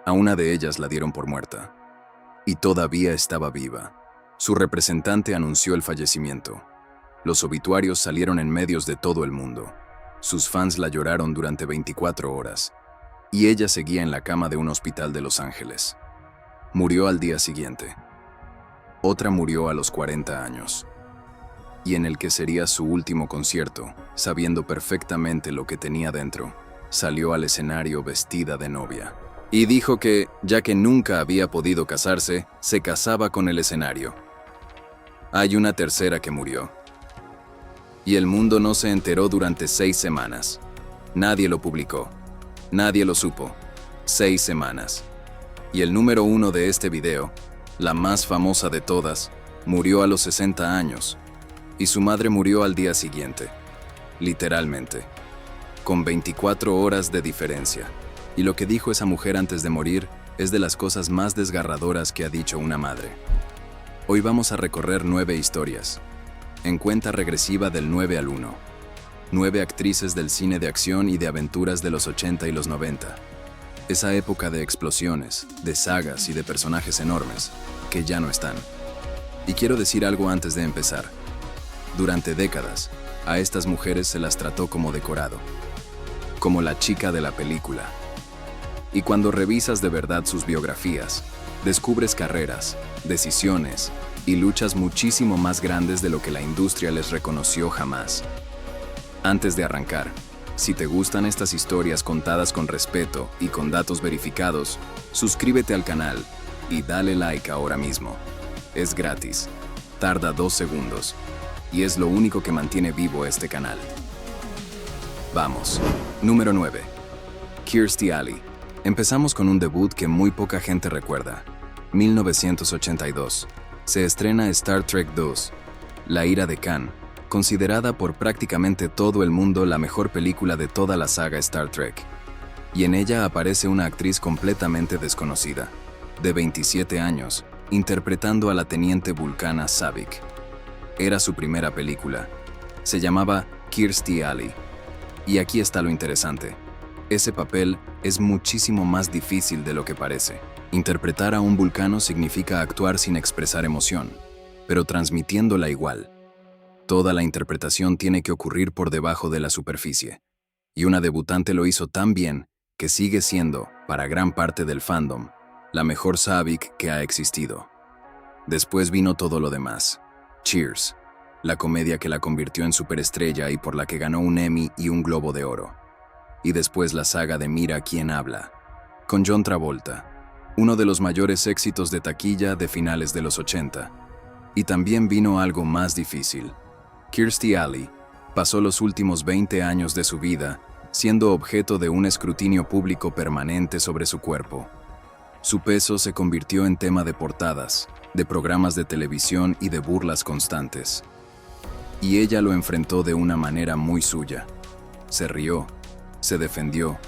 A una de ellas la dieron por muerta. Y todavía estaba viva. Su representante anunció el fallecimiento. Los obituarios salieron en medios de todo el mundo. Sus fans la lloraron durante 24 horas. Y ella seguía en la cama de un hospital de Los Ángeles. Murió al día siguiente. Otra murió a los 40 años. Y en el que sería su último concierto, sabiendo perfectamente lo que tenía dentro, salió al escenario vestida de novia. Y dijo que, ya que nunca había podido casarse, se casaba con el escenario. Hay una tercera que murió. Y el mundo no se enteró durante 6 semanas. Nadie lo publicó. Nadie lo supo. 6 semanas. Y el número 1 de este video, la más famosa de todas, murió a los 60 años. Y su madre murió al día siguiente. Literalmente. Con 24 horas de diferencia. Y lo que dijo esa mujer antes de morir es de las cosas más desgarradoras que ha dicho una madre. Hoy vamos a recorrer 9 historias, en cuenta regresiva del 9 al 1. 9 actrices del cine de acción y de aventuras de los 80 y los 90. Esa época de explosiones, de sagas y de personajes enormes, que ya no están. Y quiero decir algo antes de empezar. Durante décadas, a estas mujeres se las trató como decorado, como la chica de la película. Y cuando revisas de verdad sus biografías, descubres carreras, decisiones y luchas muchísimo más grandes de lo que la industria les reconoció jamás. Antes de arrancar, si te gustan estas historias contadas con respeto y con datos verificados, suscríbete al canal y dale like ahora mismo. Es gratis, tarda 2 segundos y es lo único que mantiene vivo este canal. Vamos. Número 9. Kirstie Alley. Empezamos con un debut que muy poca gente recuerda. 1982. Se estrena Star Trek II, La ira de Khan, considerada por prácticamente todo el mundo la mejor película de toda la saga Star Trek. Y en ella aparece una actriz completamente desconocida, de 27 años, interpretando a la teniente Vulcana Saavik. Era su primera película. Se llamaba Kirstie Alley. Y aquí está lo interesante. Ese papel es muchísimo más difícil de lo que parece. Interpretar a un vulcano significa actuar sin expresar emoción, pero transmitiéndola igual. Toda la interpretación tiene que ocurrir por debajo de la superficie. Y una debutante lo hizo tan bien que sigue siendo, para gran parte del fandom, la mejor Saavik que ha existido. Después vino todo lo demás. Cheers, la comedia que la convirtió en superestrella y por la que ganó un Emmy y un Globo de Oro. Y después la saga de Mira quién habla, con John Travolta, uno de los mayores éxitos de taquilla de finales de los 80. Y también vino algo más difícil. Kirstie Alley pasó los últimos 20 años de su vida siendo objeto de un escrutinio público permanente sobre su cuerpo. Su peso se convirtió en tema de portadas, de programas de televisión y de burlas constantes. Y ella lo enfrentó de una manera muy suya. Se rió, se defendió,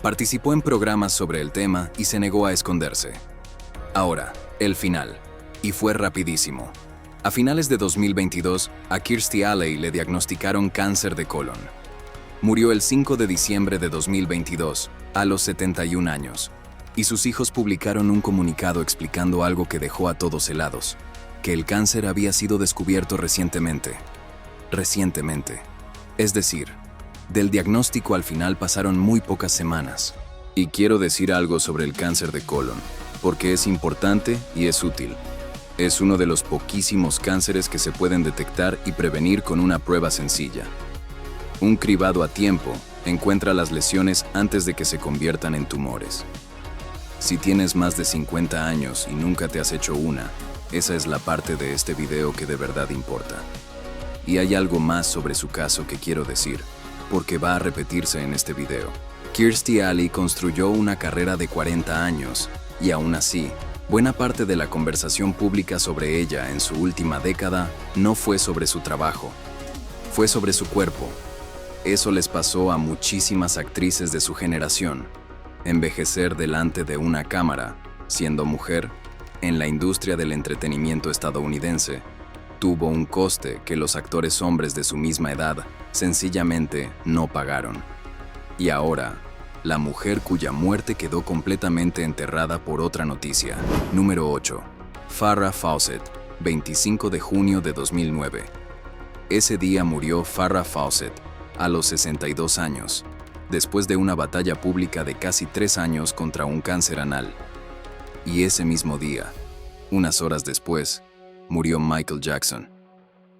participó en programas sobre el tema y se negó a esconderse. Ahora, el final. Y fue rapidísimo. A finales de 2022, a Kirstie Alley le diagnosticaron cáncer de colon. Murió el 5 de diciembre de 2022, a los 71 años. Y sus hijos publicaron un comunicado explicando algo que dejó a todos helados, que el cáncer había sido descubierto recientemente. Recientemente. Es decir, del diagnóstico al final pasaron muy pocas semanas. Y quiero decir algo sobre el cáncer de colon, porque es importante y es útil. Es uno de los poquísimos cánceres que se pueden detectar y prevenir con una prueba sencilla. Un cribado a tiempo encuentra las lesiones antes de que se conviertan en tumores. Si tienes más de 50 años y nunca te has hecho una, esa es la parte de este video que de verdad importa. Y hay algo más sobre su caso que quiero decir, porque va a repetirse en este video. Kirstie Alley construyó una carrera de 40 años, y aún así, buena parte de la conversación pública sobre ella en su última década no fue sobre su trabajo, fue sobre su cuerpo. Eso les pasó a muchísimas actrices de su generación. Envejecer delante de una cámara, siendo mujer, en la industria del entretenimiento estadounidense, tuvo un coste que los actores hombres de su misma edad sencillamente no pagaron. Y ahora, la mujer cuya muerte quedó completamente enterrada por otra noticia. Número 8. Farrah Fawcett, 25 de junio de 2009. Ese día murió Farrah Fawcett, a los 62 años, después de una batalla pública de casi 3 años contra un cáncer anal. Y ese mismo día, unas horas después, murió Michael Jackson.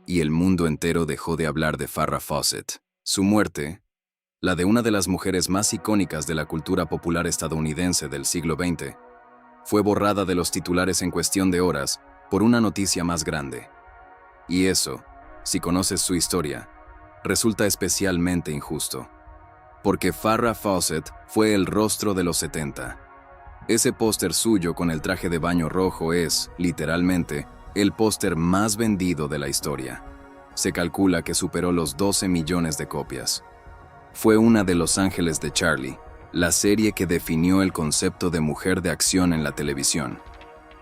Y el mundo entero dejó de hablar de Farrah Fawcett. Su muerte, la de una de las mujeres más icónicas de la cultura popular estadounidense del siglo XX, fue borrada de los titulares en cuestión de horas por una noticia más grande. Y eso, si conoces su historia, resulta especialmente injusto. Porque Farrah Fawcett fue el rostro de los 70. Ese póster suyo con el traje de baño rojo es, literalmente, el póster más vendido de la historia. Se calcula que superó los 12 millones de copias. Fue una de Los Ángeles de Charlie, la serie que definió el concepto de mujer de acción en la televisión.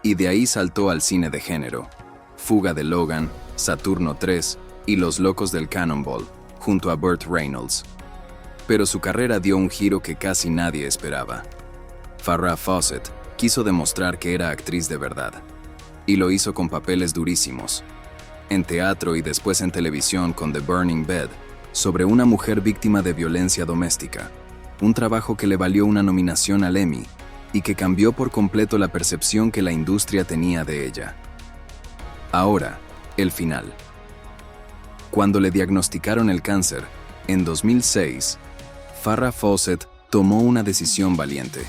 Y de ahí saltó al cine de género. Fuga de Logan, Saturno 3 y Los Locos del Cannonball, junto a Burt Reynolds. Pero su carrera dio un giro que casi nadie esperaba. Farrah Fawcett quiso demostrar que era actriz de verdad. Y lo hizo con papeles durísimos. En teatro y después en televisión con The Burning Bed, sobre una mujer víctima de violencia doméstica, un trabajo que le valió una nominación al Emmy y que cambió por completo la percepción que la industria tenía de ella. Ahora, el final. Cuando le diagnosticaron el cáncer, en 2006, Farrah Fawcett tomó una decisión valiente: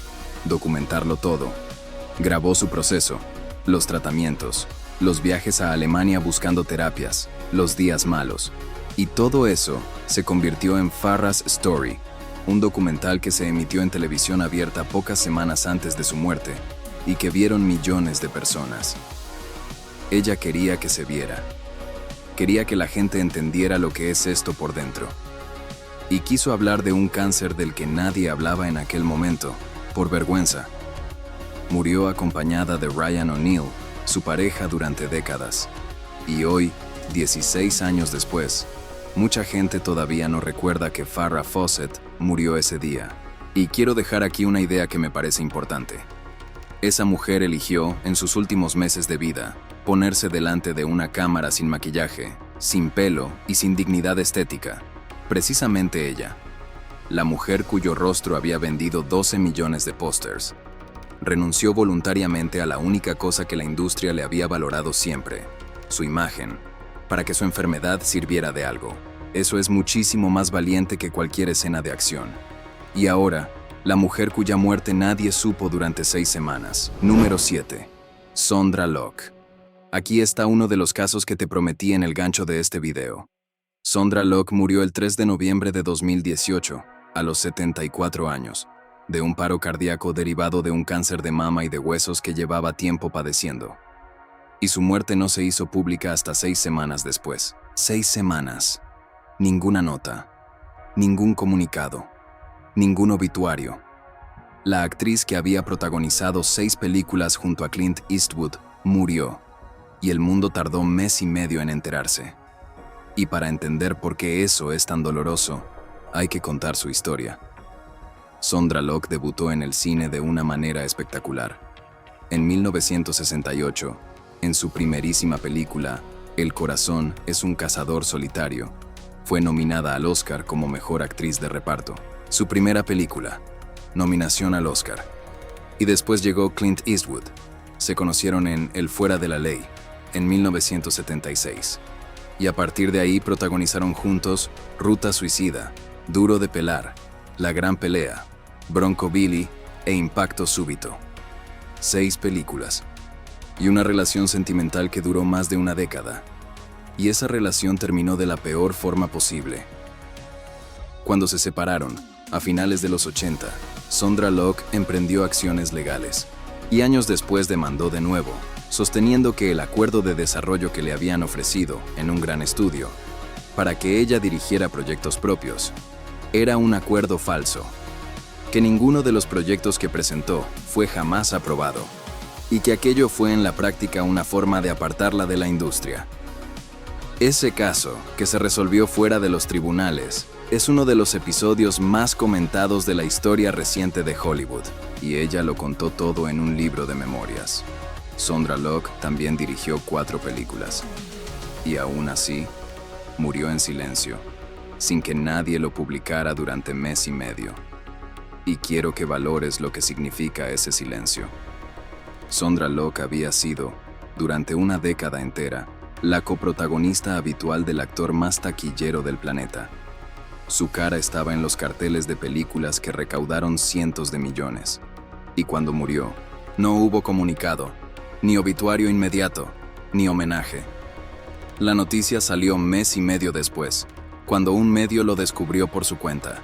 documentarlo todo. Grabó su proceso, los tratamientos, los viajes a Alemania buscando terapias, los días malos. Y todo eso se convirtió en Farrah's Story, un documental que se emitió en televisión abierta pocas semanas antes de su muerte y que vieron millones de personas. Ella quería que se viera. Quería que la gente entendiera lo que es esto por dentro. Y quiso hablar de un cáncer del que nadie hablaba en aquel momento, por vergüenza. Murió acompañada de Ryan O'Neal, su pareja durante décadas. Y hoy, 16 años después, mucha gente todavía no recuerda que Farrah Fawcett murió ese día. Y quiero dejar aquí una idea que me parece importante. Esa mujer eligió, en sus últimos meses de vida, ponerse delante de una cámara sin maquillaje, sin pelo y sin dignidad estética. Precisamente ella, la mujer cuyo rostro había vendido 12 millones de pósters, renunció voluntariamente a la única cosa que la industria le había valorado siempre, su imagen, para que su enfermedad sirviera de algo. Eso es muchísimo más valiente que cualquier escena de acción. Y ahora, la mujer cuya muerte nadie supo durante 6 semanas. Número 7. Sondra Locke. Aquí está uno de los casos que te prometí en el gancho de este video. Sondra Locke murió el 3 de noviembre de 2018, a los 74 años, de un paro cardíaco derivado de un cáncer de mama y de huesos que llevaba tiempo padeciendo. Y su muerte no se hizo pública hasta 6 semanas después. 6 semanas. Ninguna nota. Ningún comunicado. Ningún obituario. La actriz que había protagonizado 6 películas junto a Clint Eastwood murió, y el mundo tardó 1 mes y medio en enterarse. Y para entender por qué eso es tan doloroso, hay que contar su historia. Sondra Locke debutó en el cine de una manera espectacular. En 1968, en su primerísima película, El corazón es un cazador solitario, fue nominada al Oscar como mejor actriz de reparto. Su primera película, nominación al Oscar. Y después llegó Clint Eastwood. Se conocieron en El fuera de la ley, en 1976. Y a partir de ahí protagonizaron juntos Ruta Suicida, Duro de Pelar, La Gran Pelea, Bronco Billy e Impacto Súbito. 6 películas. Y una relación sentimental que duró más de una década. Y esa relación terminó de la peor forma posible. Cuando se separaron, a finales de los 80, Sondra Locke emprendió acciones legales. Y años después demandó de nuevo, sosteniendo que el acuerdo de desarrollo que le habían ofrecido en un gran estudio, para que ella dirigiera proyectos propios, era un acuerdo falso, que ninguno de los proyectos que presentó fue jamás aprobado, y que aquello fue en la práctica una forma de apartarla de la industria. Ese caso, que se resolvió fuera de los tribunales, Es uno de los episodios más comentados de la historia reciente de Hollywood, y ella lo contó todo en un libro de memorias. Sondra Locke también dirigió 4 películas, y aún así, murió en silencio, sin que nadie lo publicara durante mes y medio. Y quiero que valores lo que significa ese silencio. Sondra Locke había sido, durante una década entera, la coprotagonista habitual del actor más taquillero del planeta. Su cara estaba en los carteles de películas que recaudaron cientos de millones. Y cuando murió, no hubo comunicado, ni obituario inmediato, ni homenaje. La noticia salió mes y medio después, cuando un medio lo descubrió por su cuenta.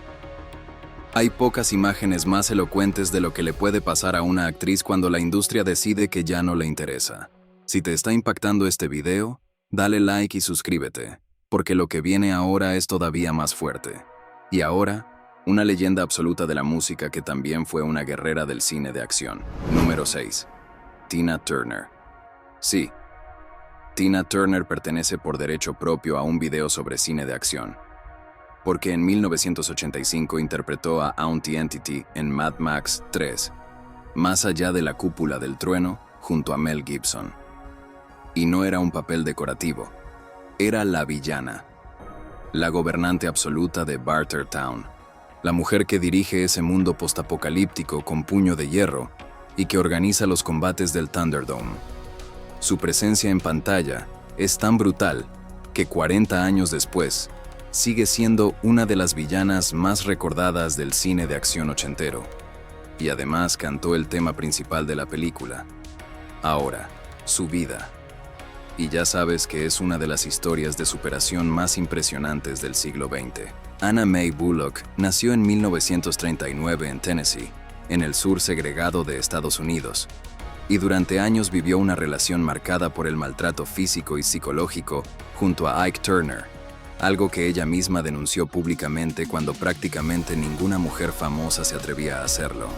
Hay pocas imágenes más elocuentes de lo que le puede pasar a una actriz cuando la industria decide que ya no le interesa. Si te está impactando este video, dale like y suscríbete, porque lo que viene ahora es todavía más fuerte. Y ahora, una leyenda absoluta de la música que también fue una guerrera del cine de acción. Número 6. Tina Turner. Sí, Tina Turner pertenece por derecho propio a un video sobre cine de acción, porque en 1985 interpretó a Auntie Entity en Mad Max 3, Más allá de la cúpula del trueno, junto a Mel Gibson. Y no era un papel decorativo, era la villana, la gobernante absoluta de Bartertown, la mujer que dirige ese mundo postapocalíptico con puño de hierro y que organiza los combates del Thunderdome. Su presencia en pantalla es tan brutal que 40 años después sigue siendo una de las villanas más recordadas del cine de acción ochentero, y además cantó el tema principal de la película. Ahora, su vida. Y ya sabes que es una de las historias de superación más impresionantes del siglo XX. Anna Mae Bullock nació en 1939 en Tennessee, en el sur segregado de Estados Unidos, y durante años vivió una relación marcada por el maltrato físico y psicológico junto a Ike Turner, algo que ella misma denunció públicamente cuando prácticamente ninguna mujer famosa se atrevía a hacerlo.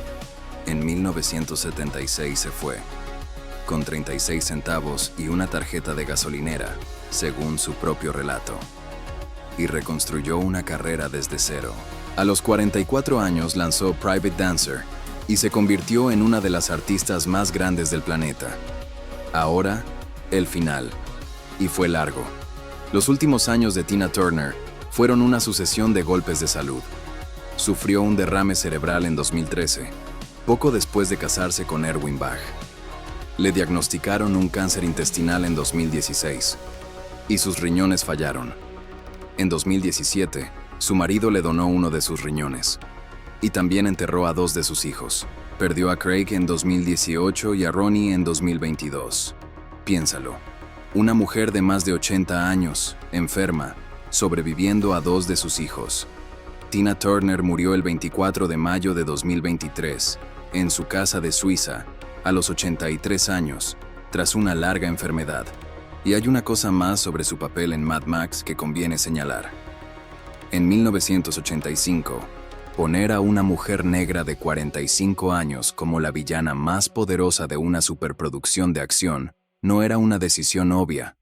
En 1976 se fue, con 36 centavos y una tarjeta de gasolinera, según su propio relato, y reconstruyó una carrera desde cero. A los 44 años lanzó Private Dancer y se convirtió en una de las artistas más grandes del planeta. Ahora, el final. Y fue largo. Los últimos años de Tina Turner fueron una sucesión de golpes de salud. Sufrió un derrame cerebral en 2013, poco después de casarse con Erwin Bach. Le diagnosticaron un cáncer intestinal en 2016, y sus riñones fallaron. En 2017, su marido le donó uno de sus riñones, y también enterró a 2 de sus hijos. Perdió a Craig en 2018 y a Ronnie en 2022. Piénsalo. Una mujer de más de 80 años, enferma, sobreviviendo a 2 de sus hijos. Tina Turner murió el 24 de mayo de 2023, en su casa de Suiza, a los 83 años, tras una larga enfermedad. Y hay una cosa más sobre su papel en Mad Max que conviene señalar. En 1985, poner a una mujer negra de 45 años como la villana más poderosa de una superproducción de acción no era una decisión obvia.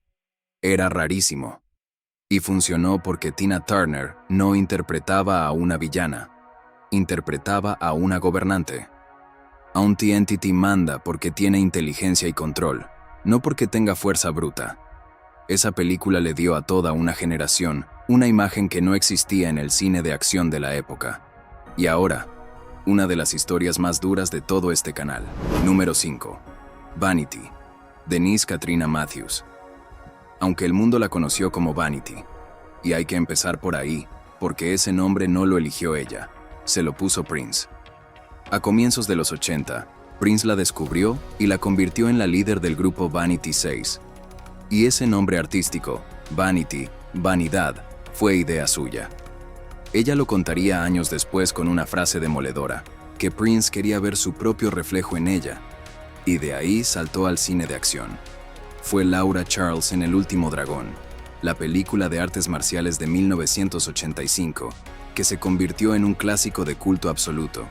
Era rarísimo. Y funcionó porque Tina Turner no interpretaba a una villana, interpretaba a una gobernante. Auntie Entity manda porque tiene inteligencia y control, no porque tenga fuerza bruta. Esa película le dio a toda una generación una imagen que no existía en el cine de acción de la época. Y ahora, una de las historias más duras de todo este canal. Número 5. Vanity. Denise Katrina Matthews. Aunque el mundo la conoció como Vanity, y hay que empezar por ahí, porque ese nombre no lo eligió ella, se lo puso Prince. A comienzos de los 80, Prince la descubrió y la convirtió en la líder del grupo Vanity 6. Y ese nombre artístico, Vanity, vanidad, fue idea suya. Ella lo contaría años después con una frase demoledora, que Prince quería ver su propio reflejo en ella, y de ahí saltó al cine de acción. Fue Laura Charles en El último dragón, la película de artes marciales de 1985, que se convirtió en un clásico de culto absoluto.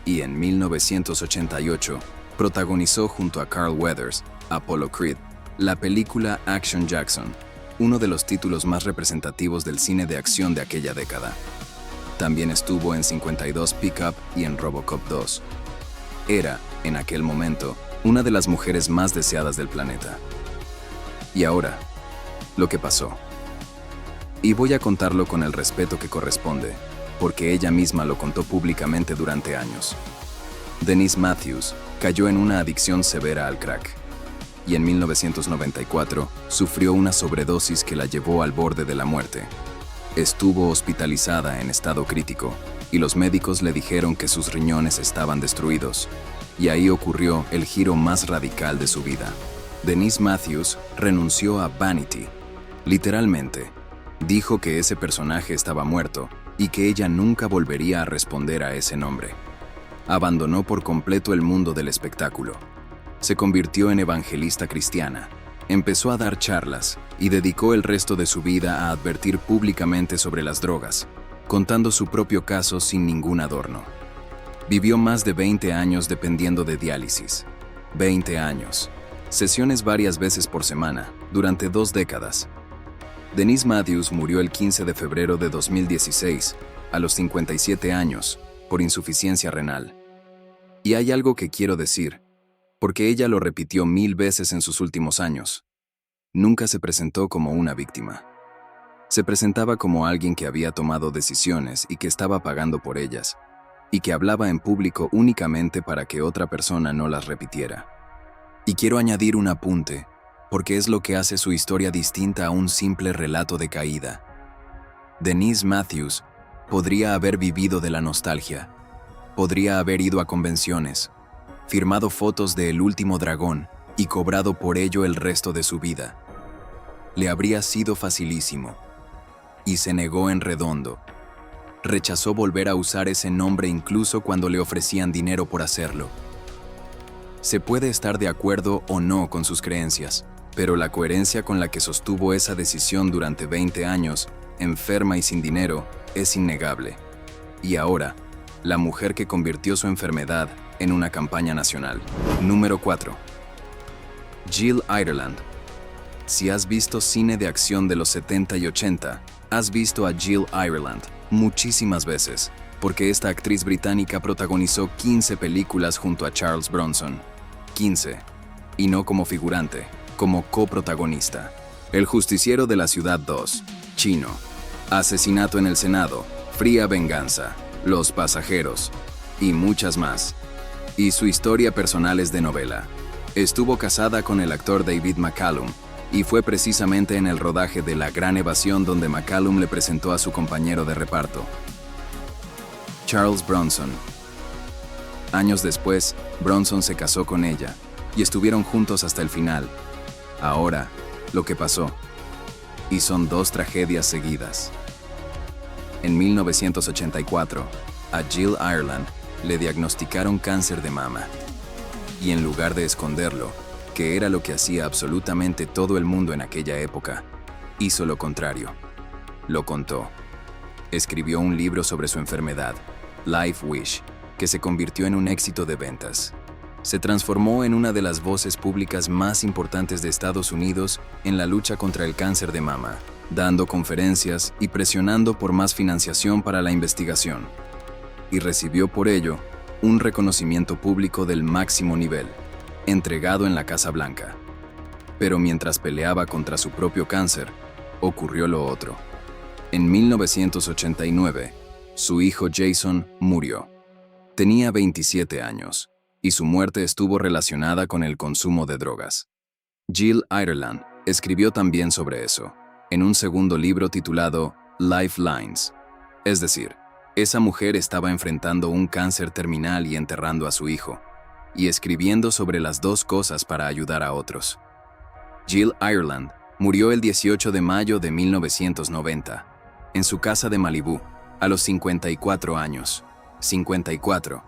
Y en 1988, protagonizó junto a Carl Weathers, Apollo Creed, la película Action Jackson, uno de los títulos más representativos del cine de acción de aquella década. También estuvo en 52 Pickup y en RoboCop 2. Era, en aquel momento, una de las mujeres más deseadas del planeta. Y ahora, lo que pasó. Y voy a contarlo con el respeto que corresponde, porque ella misma lo contó públicamente durante años. Denise Matthews cayó en una adicción severa al crack, y en 1994 sufrió una sobredosis que la llevó al borde de la muerte. Estuvo hospitalizada en estado crítico, y los médicos le dijeron que sus riñones estaban destruidos, y ahí ocurrió el giro más radical de su vida. Denise Matthews renunció a Vanity. Literalmente, dijo que ese personaje estaba muerto y que ella nunca volvería a responder a ese nombre. Abandonó por completo el mundo del espectáculo. Se convirtió en evangelista cristiana. Empezó a dar charlas y dedicó el resto de su vida a advertir públicamente sobre las drogas, contando su propio caso sin ningún adorno. Vivió más de 20 años dependiendo de diálisis. 20 años. Sesiones varias veces por semana, durante 2 décadas. Denise Matthews murió el 15 de febrero de 2016, a los 57 años, por insuficiencia renal. Y hay algo que quiero decir, porque ella lo repitió 1000 veces en sus últimos años. Nunca se presentó como una víctima. Se presentaba como alguien que había tomado decisiones y que estaba pagando por ellas, y que hablaba en público únicamente para que otra persona no las repitiera. Y quiero añadir un apunte, porque es lo que hace su historia distinta a un simple relato de caída. Denise Matthews podría haber vivido de la nostalgia, podría haber ido a convenciones, firmado fotos de El Último Dragón y cobrado por ello el resto de su vida. Le habría sido facilísimo. Y se negó en redondo. Rechazó volver a usar ese nombre incluso cuando le ofrecían dinero por hacerlo. Se puede estar de acuerdo o no con sus creencias, pero la coherencia con la que sostuvo esa decisión durante 20 años, enferma y sin dinero, es innegable. Y ahora, la mujer que convirtió su enfermedad en una campaña nacional. Número 4. Jill Ireland. Si has visto cine de acción de los 70 y 80, has visto a Jill Ireland muchísimas veces, porque esta actriz británica protagonizó 15 películas junto a Charles Bronson. 15. Y no como figurante, como coprotagonista. El Justiciero de la Ciudad 2, Chino, Asesinato en el Senado, Fría Venganza, Los Pasajeros, y muchas más. Y su historia personal es de novela. Estuvo casada con el actor David McCallum, y fue precisamente en el rodaje de La Gran Evasión donde McCallum le presentó a su compañero de reparto, Charles Bronson. Años después, Bronson se casó con ella, y estuvieron juntos hasta el final. Ahora, lo que pasó. Y son 2 tragedias seguidas. En 1984, a Jill Ireland le diagnosticaron cáncer de mama. Y en lugar de esconderlo, que era lo que hacía absolutamente todo el mundo en aquella época, hizo lo contrario. Lo contó. Escribió un libro sobre su enfermedad, Life Wish, que se convirtió en un éxito de ventas. Se transformó en una de las voces públicas más importantes de Estados Unidos en la lucha contra el cáncer de mama, dando conferencias y presionando por más financiación para la investigación. Y recibió por ello un reconocimiento público del máximo nivel, entregado en la Casa Blanca. Pero mientras peleaba contra su propio cáncer, ocurrió lo otro. En 1989, su hijo Jason murió. Tenía 27 años, y su muerte estuvo relacionada con el consumo de drogas. Jill Ireland escribió también sobre eso, en un segundo libro titulado Lifelines. Es decir, esa mujer estaba enfrentando un cáncer terminal y enterrando a su hijo, y escribiendo sobre las 2 cosas para ayudar a otros. Jill Ireland murió el 18 de mayo de 1990, en su casa de Malibú, a los 54 años. 54.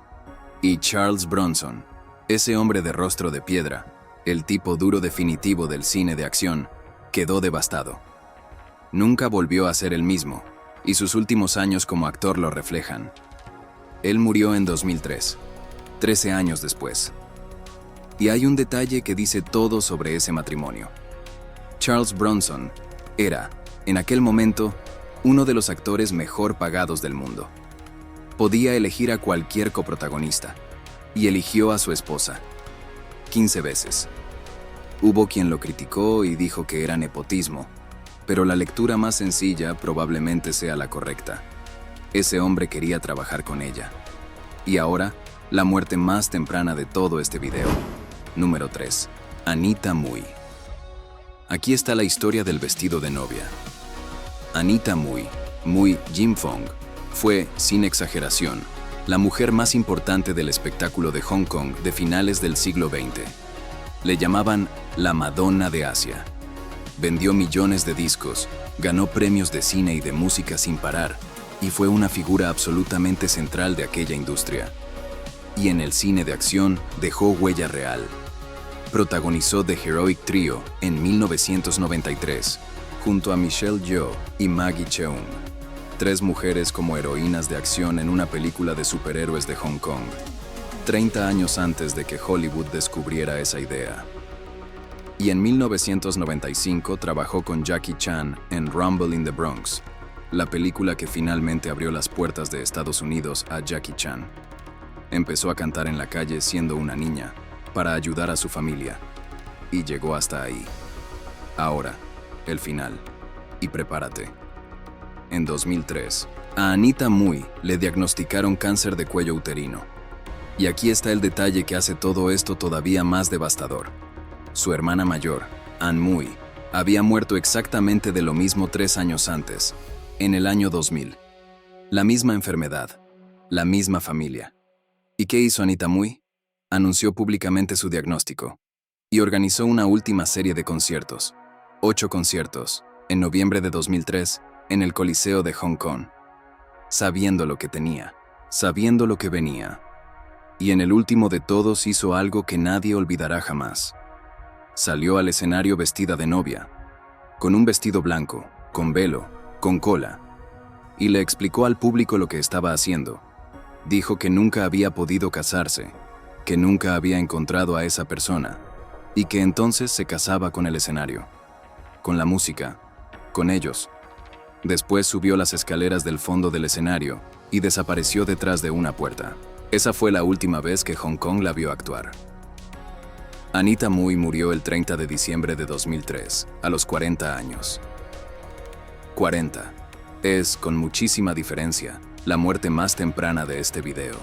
Y Charles Bronson, ese hombre de rostro de piedra, el tipo duro definitivo del cine de acción, quedó devastado. Nunca volvió a ser el mismo, y sus últimos años como actor lo reflejan. Él murió en 2003, 13 años después. Y hay un detalle que dice todo sobre ese matrimonio. Charles Bronson era, en aquel momento, uno de los actores mejor pagados del mundo. Podía elegir a cualquier coprotagonista, y eligió a su esposa, 15 veces. Hubo quien lo criticó y dijo que era nepotismo, pero la lectura más sencilla probablemente sea la correcta. Ese hombre quería trabajar con ella. Y ahora, la muerte más temprana de todo este video. Número 3. Anita Mui. Aquí está la historia del vestido de novia. Anita Mui, Mui Jin-fong, fue, sin exageración, la mujer más importante del espectáculo de Hong Kong de finales del siglo XX. Le llamaban la Madonna de Asia. Vendió millones de discos, ganó premios de cine y de música sin parar, y fue una figura absolutamente central de aquella industria. Y en el cine de acción dejó huella real. Protagonizó The Heroic Trio en 1993, junto a Michelle Yeoh y Maggie Cheung, 3 mujeres como heroínas de acción en una película de superhéroes de Hong Kong, 30 años antes de que Hollywood descubriera esa idea. Y en 1995 trabajó con Jackie Chan en Rumble in the Bronx, la película que finalmente abrió las puertas de Estados Unidos a Jackie Chan. Empezó a cantar en la calle siendo una niña, para ayudar a su familia, y llegó hasta ahí. Ahora, el final. Y prepárate. En 2003, a Anita Mui le diagnosticaron cáncer de cuello uterino. Y aquí está el detalle que hace todo esto todavía más devastador. Su hermana mayor, Ann Mui, había muerto exactamente de lo mismo 3 años antes, en el año 2000. La misma enfermedad, la misma familia. ¿Y qué hizo Anita Mui? Anunció públicamente su diagnóstico y organizó una última serie de conciertos, 8 conciertos, en noviembre de 2003, en el Coliseo de Hong Kong, sabiendo lo que tenía, sabiendo lo que venía. Y en el último de todos hizo algo que nadie olvidará jamás. Salió al escenario vestida de novia, con un vestido blanco, con velo, con cola, y le explicó al público lo que estaba haciendo. Dijo que nunca había podido casarse, que nunca había encontrado a esa persona, y que entonces se casaba con el escenario, con la música, con ellos. Después subió las escaleras del fondo del escenario y desapareció detrás de una puerta. Esa fue la última vez que Hong Kong la vio actuar. Anita Mui murió el 30 de diciembre de 2003, a los 40 años. 40. Es, con muchísima diferencia, la muerte más temprana de este video.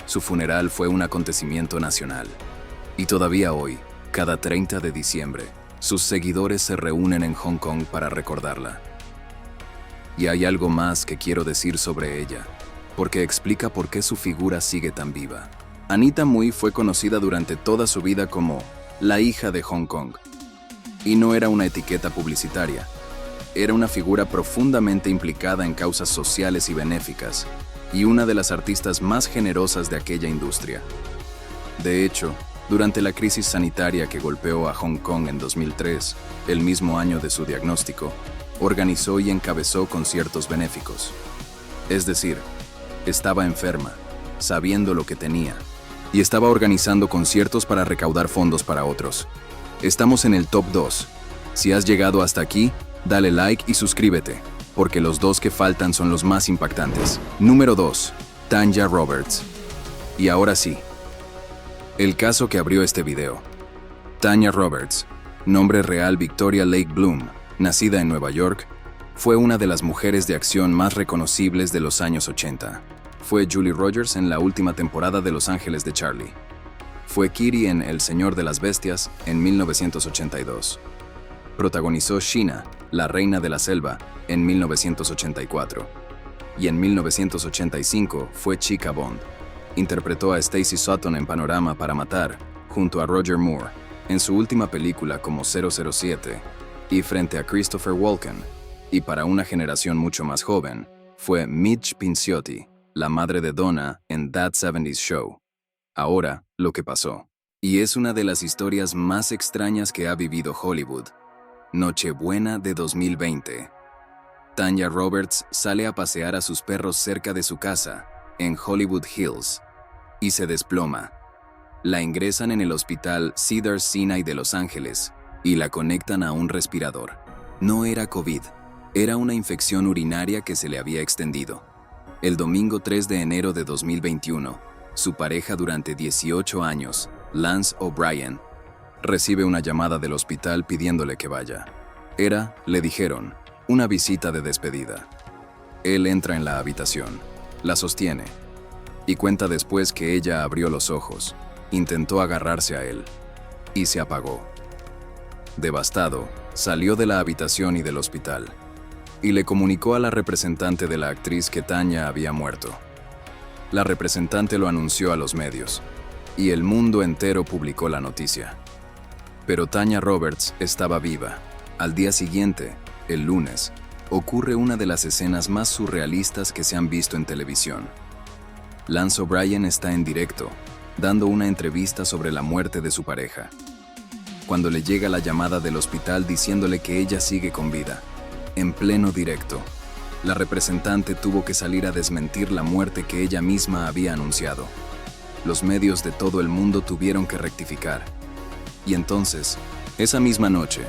Su funeral fue un acontecimiento nacional. Y todavía hoy, cada 30 de diciembre, sus seguidores se reúnen en Hong Kong para recordarla. Y hay algo más que quiero decir sobre ella, porque explica por qué su figura sigue tan viva. Anita Mui fue conocida durante toda su vida como la hija de Hong Kong. Y no era una etiqueta publicitaria. Era una figura profundamente implicada en causas sociales y benéficas, y una de las artistas más generosas de aquella industria. De hecho, durante la crisis sanitaria que golpeó a Hong Kong en 2003, el mismo año de su diagnóstico, organizó y encabezó conciertos benéficos. Es decir, estaba enferma, sabiendo lo que tenía, y estaba organizando conciertos para recaudar fondos para otros. Estamos en el top 2. Si has llegado hasta aquí, dale like y suscríbete, porque los 2 que faltan son los más impactantes. Número 2. Tanya Roberts. Y ahora sí, el caso que abrió este video. Tanya Roberts, nombre real Victoria Lake Bloom, nacida en Nueva York, fue una de las mujeres de acción más reconocibles de los años 80. Fue Julie Rogers en la última temporada de Los Ángeles de Charlie. Fue Kitty en El Señor de las Bestias en 1982. Protagonizó Sheena, la Reina de la Selva, en 1984. Y en 1985 fue Chica Bond. Interpretó a Stacy Sutton en Panorama para Matar, junto a Roger Moore, en su última película como 007, y frente a Christopher Walken. Y para una generación mucho más joven, fue Midge Pinciotti, la madre de Donna en That 70's Show. Ahora, lo que pasó. Y es una de las historias más extrañas que ha vivido Hollywood. Nochebuena de 2020. Tanya Roberts sale a pasear a sus perros cerca de su casa, en Hollywood Hills, y se desploma. La ingresan en el hospital Cedars-Sinai de Los Ángeles y la conectan a un respirador. No era COVID, era una infección urinaria que se le había extendido. El domingo 3 de enero de 2021, su pareja durante 18 años, Lance O'Brien, recibe una llamada del hospital pidiéndole que vaya. Era, le dijeron, una visita de despedida. Él entra en la habitación, la sostiene, y cuenta después que ella abrió los ojos, intentó agarrarse a él, y se apagó. Devastado, salió de la habitación y del hospital, y le comunicó a la representante de la actriz que Tanya había muerto. La representante lo anunció a los medios, y el mundo entero publicó la noticia. Pero Tanya Roberts estaba viva. Al día siguiente, el lunes, ocurre una de las escenas más surrealistas que se han visto en televisión. Lance O'Brien está en directo, dando una entrevista sobre la muerte de su pareja. Cuando le llega la llamada del hospital diciéndole que ella sigue con vida, en pleno directo, la representante tuvo que salir a desmentir la muerte que ella misma había anunciado. Los medios de todo el mundo tuvieron que rectificar. Y entonces, esa misma noche,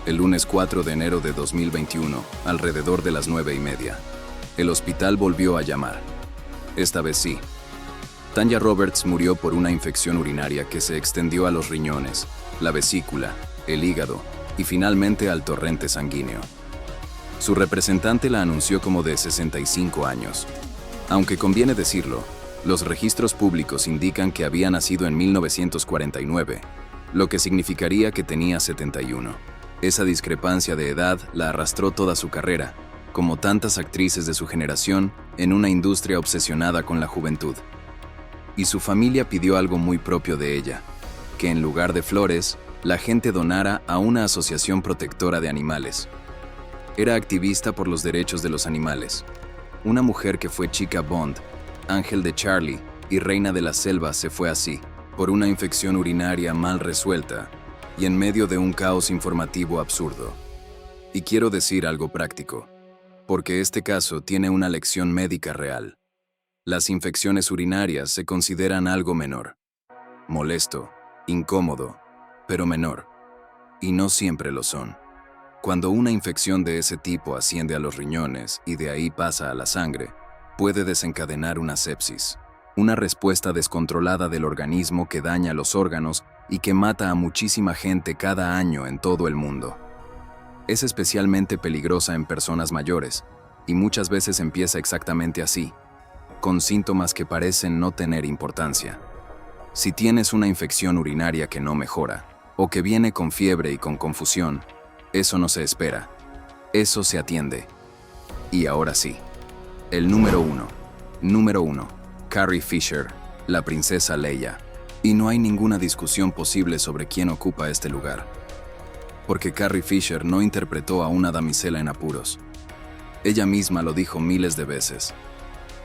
el lunes 4 de enero de 2021, alrededor de las 9:30, el hospital volvió a llamar. Esta vez sí. Tanya Roberts murió por una infección urinaria que se extendió a los riñones, la vesícula, el hígado y finalmente al torrente sanguíneo. Su representante la anunció como de 65 años. Aunque conviene decirlo, los registros públicos indican que había nacido en 1949, lo que significaría que tenía 71. Esa discrepancia de edad la arrastró toda su carrera, como tantas actrices de su generación, en una industria obsesionada con la juventud. Y su familia pidió algo muy propio de ella, que en lugar de flores, la gente donara a una asociación protectora de animales. Era activista por los derechos de los animales. Una mujer que fue chica Bond, ángel de Charlie y reina de la selva se fue así, por una infección urinaria mal resuelta y en medio de un caos informativo absurdo. Y quiero decir algo práctico, porque este caso tiene una lección médica real. Las infecciones urinarias se consideran algo menor, molesto, incómodo, pero menor, y no siempre lo son. Cuando una infección de ese tipo asciende a los riñones y de ahí pasa a la sangre, puede desencadenar una sepsis, una respuesta descontrolada del organismo que daña los órganos y que mata a muchísima gente cada año en todo el mundo. Es especialmente peligrosa en personas mayores, y muchas veces empieza exactamente así, con síntomas que parecen no tener importancia. Si tienes una infección urinaria que no mejora, o que viene con fiebre y con confusión, eso no se espera, eso se atiende. Y ahora sí, el número uno, Carrie Fisher, la princesa Leia. Y no hay ninguna discusión posible sobre quién ocupa este lugar. Porque Carrie Fisher no interpretó a una damisela en apuros. Ella misma lo dijo miles de veces.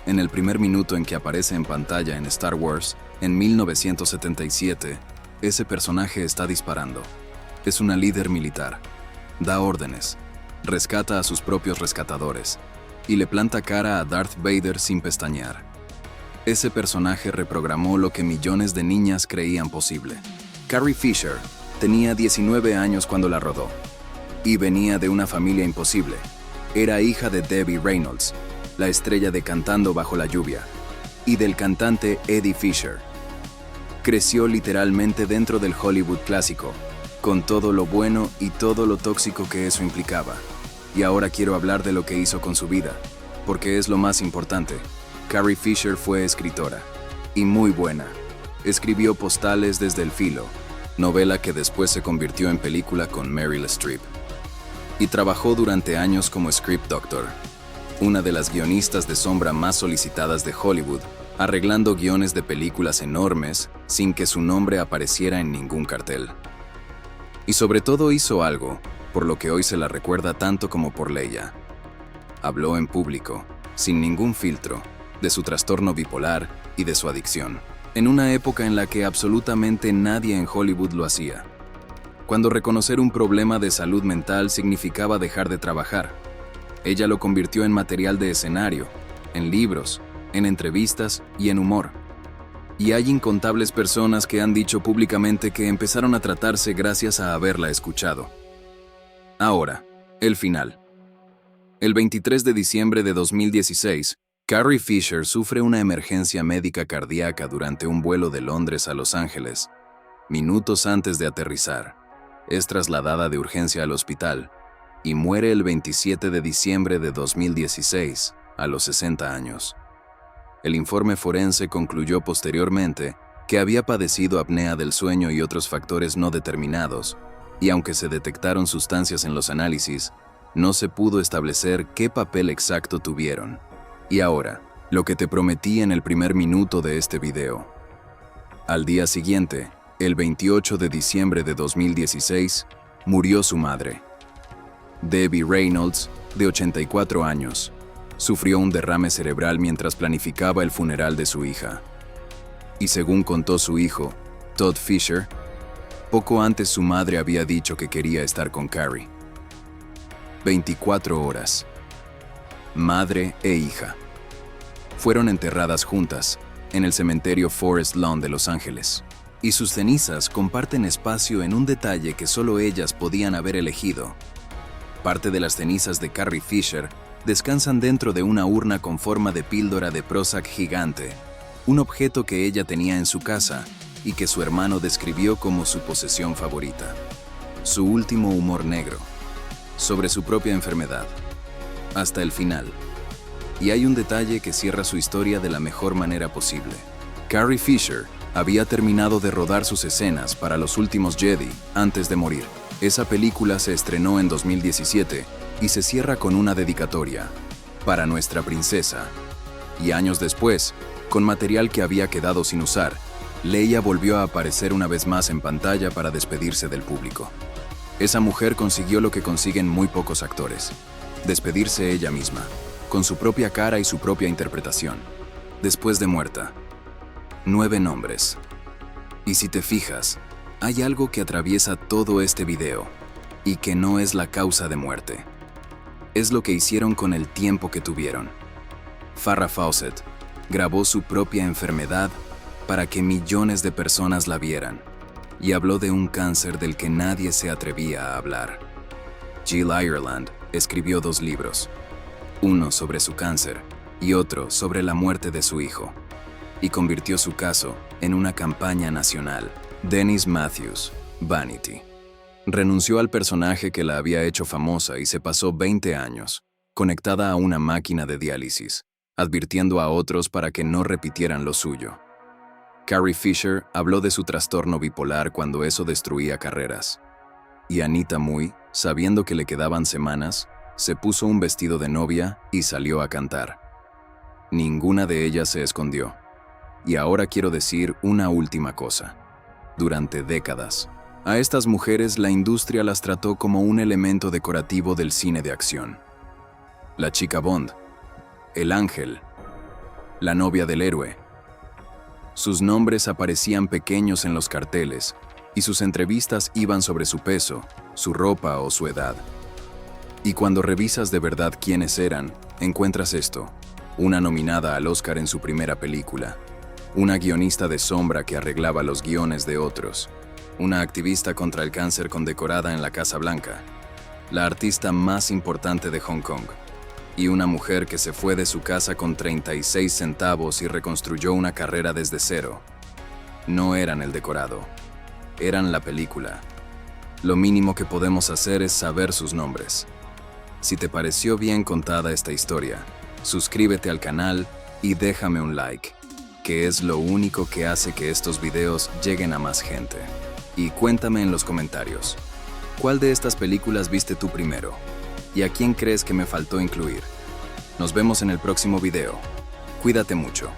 En el primer minuto en que aparece en pantalla en Star Wars, en 1977, ese personaje está disparando. Es una líder militar. Da órdenes, rescata a sus propios rescatadores y le planta cara a Darth Vader sin pestañear. Ese personaje reprogramó lo que millones de niñas creían posible. Carrie Fisher tenía 19 años cuando la rodó y venía de una familia imposible. Era hija de Debbie Reynolds, la estrella de Cantando bajo la lluvia, y del cantante Eddie Fisher. Creció literalmente dentro del Hollywood clásico, con todo lo bueno y todo lo tóxico que eso implicaba. Y ahora quiero hablar de lo que hizo con su vida, porque es lo más importante. Carrie Fisher fue escritora, y muy buena. Escribió Postales desde el filo, novela que después se convirtió en película con Meryl Streep. Y trabajó durante años como script doctor, una de las guionistas de sombra más solicitadas de Hollywood, arreglando guiones de películas enormes sin que su nombre apareciera en ningún cartel. Y sobre todo hizo algo, por lo que hoy se la recuerda tanto como por Leia. Habló en público, sin ningún filtro, de su trastorno bipolar y de su adicción, en una época en la que absolutamente nadie en Hollywood lo hacía. Cuando reconocer un problema de salud mental significaba dejar de trabajar. Ella lo convirtió en material de escenario, en libros, en entrevistas y en humor. Y hay incontables personas que han dicho públicamente que empezaron a tratarse gracias a haberla escuchado. Ahora, el final. El 23 de diciembre de 2016, Carrie Fisher sufre una emergencia médica cardíaca durante un vuelo de Londres a Los Ángeles. Minutos antes de aterrizar, es trasladada de urgencia al hospital y muere el 27 de diciembre de 2016, a los 60 años. El informe forense concluyó posteriormente que había padecido apnea del sueño y otros factores no determinados, y aunque se detectaron sustancias en los análisis, no se pudo establecer qué papel exacto tuvieron. Y ahora, lo que te prometí en el primer minuto de este video. Al día siguiente, el 28 de diciembre de 2016, murió su madre. Debbie Reynolds, de 84 años, sufrió un derrame cerebral mientras planificaba el funeral de su hija. Y según contó su hijo, Todd Fisher, poco antes su madre había dicho que quería estar con Carrie. 24 horas. Madre e hija. Fueron enterradas juntas en el cementerio Forest Lawn de Los Ángeles, y sus cenizas comparten espacio en un detalle que solo ellas podían haber elegido. Parte de las cenizas de Carrie Fisher descansan dentro de una urna con forma de píldora de Prozac gigante, un objeto que ella tenía en su casa y que su hermano describió como su posesión favorita. Su último humor negro, sobre su propia enfermedad, hasta el final. Y hay un detalle que cierra su historia de la mejor manera posible. Carrie Fisher había terminado de rodar sus escenas para Los Últimos Jedi antes de morir. Esa película se estrenó en 2017 y se cierra con una dedicatoria para nuestra princesa. Y años después, con material que había quedado sin usar, Leia volvió a aparecer una vez más en pantalla para despedirse del público. Esa mujer consiguió lo que consiguen muy pocos actores: despedirse ella misma, con su propia cara y su propia interpretación, después de muerta. 9 nombres. Y si te fijas, hay algo que atraviesa todo este video, y que no es la causa de muerte. Es lo que hicieron con el tiempo que tuvieron. Farrah Fawcett grabó su propia enfermedad para que millones de personas la vieran, y habló de un cáncer del que nadie se atrevía a hablar. Jill Ireland escribió 2 libros, uno sobre su cáncer y otro sobre la muerte de su hijo, y convirtió su caso en una campaña nacional. Dennis Matthews, Vanity, renunció al personaje que la había hecho famosa y se pasó 20 años conectada a una máquina de diálisis, advirtiendo a otros para que no repitieran lo suyo. Carrie Fisher habló de su trastorno bipolar cuando eso destruía carreras. Y Anita Mui, sabiendo que le quedaban semanas, se puso un vestido de novia y salió a cantar. Ninguna de ellas se escondió. Y ahora quiero decir una última cosa. Durante décadas, a estas mujeres la industria las trató como un elemento decorativo del cine de acción. La chica Bond, el ángel, la novia del héroe. Sus nombres aparecían pequeños en los carteles y sus entrevistas iban sobre su peso, su ropa o su edad. Y cuando revisas de verdad quiénes eran, encuentras esto: una nominada al Oscar en su primera película, una guionista de sombra que arreglaba los guiones de otros, una activista contra el cáncer condecorada en la Casa Blanca, la artista más importante de Hong Kong, y una mujer que se fue de su casa con 36 centavos y reconstruyó una carrera desde cero. No eran el decorado, eran la película. Lo mínimo que podemos hacer es saber sus nombres. Si te pareció bien contada esta historia, suscríbete al canal y déjame un like, que es lo único que hace que estos videos lleguen a más gente. Y cuéntame en los comentarios, ¿cuál de estas películas viste tú primero? ¿Y a quién crees que me faltó incluir? Nos vemos en el próximo video. Cuídate mucho.